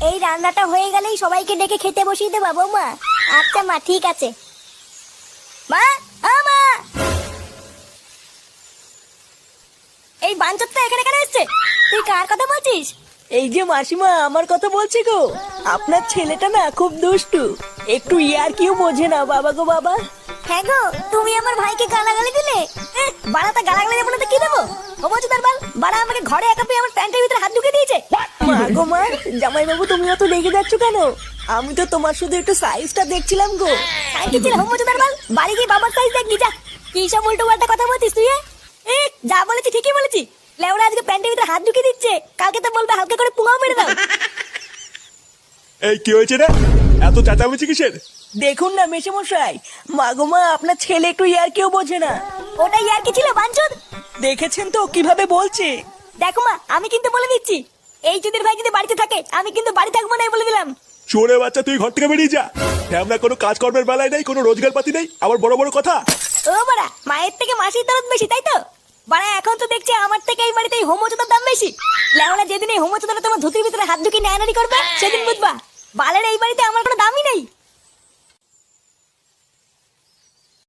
এই রান্নাটা হয়ে গেলেই সবাইকে ডেকে খেতে বসিয়ে দেবা বৌমা। আচ্ছা মা, ঠিক আছে। মা, ও মা, এই বাঞ্চতটা এখানে কেন এসছে? তুই কার কথা বলছিস? এই যে মাসিমা, আমার কথা বলছি গো। আপনার ছেলেটা না খুব দুষ্টু, একটু ইয়ার কিউ বোঝে না বাবা গো বাবা। হ্যাঁ গো, তুমি আমার ভাইকে গালাগালি দিলে। বাড়াতে গালাগালি দেবো না তো কি দেবো? ও বলছো তার বাল, বাড়া আমাকে ঘরে একা পেয়ে আমার প্যান্টের ভিতরে হাত ঢুকে দিয়েছে। মা গো মা, জামাই বাবু তুমি অত রেগে যাচ্ছ কেন? আমি তো তোমার শুধু একটু সাইজটা দেখছিলাম গো। কি ছিল হোম তার বাল? বাড়ি গিয়ে বাবার সাইজ দেখবি যা। কি সব উল্টো পাল্টা কথা বলছিস তুই? যা বলেছি ঠিকই বলেছি। লেওরা আজকে প্যান্টের ভিতরে হাত ঢুকে দিচ্ছে, কালকে তো বলবে হালকা করে পুঙাও মেরে দাও। এই কি হয়েছে রে? এত চেঁচামেচি কিসের? দেখুন না মেশামশাই, মা গো মা, আপনার ছেলে একটু ইয়ার কিউ বোঝে না। ওটাই আর কি ছিল বাঞ্চদ? দেখেছেন তো কিভাবে বলছে। দেখো মা, আমি কিন্তু বলে দিচ্ছি, এই চুদির ভাই যদি বাড়িতে থাকে আমি কিন্তু বাড়ি থাকবো না, বলে দিলাম। চোরে বাচ্চা, তুই ঘর থেকে বেরিয়ে যা। আমরা কোনো কাজকর্মের বেলায় নেই, কোনো রোজগার পাতি নেই, আবার বড় বড় কথা। ও বাড়া, মায়ের থেকে মাসির দরদ বেশি, তাই তো? বাড়া এখন তো দেখছি আমার থেকে এই বাড়িতে হোমোচোদার দাম বেশি। লেওনা যেদিন এই হোমোচোদারা তোমার ধুতির ভিতরে হাত ঢুকিয়ে নেয়ানারি করবে সেদিন বুঝবা বালের এই বাড়িতে আমার কোনো দামই নেই।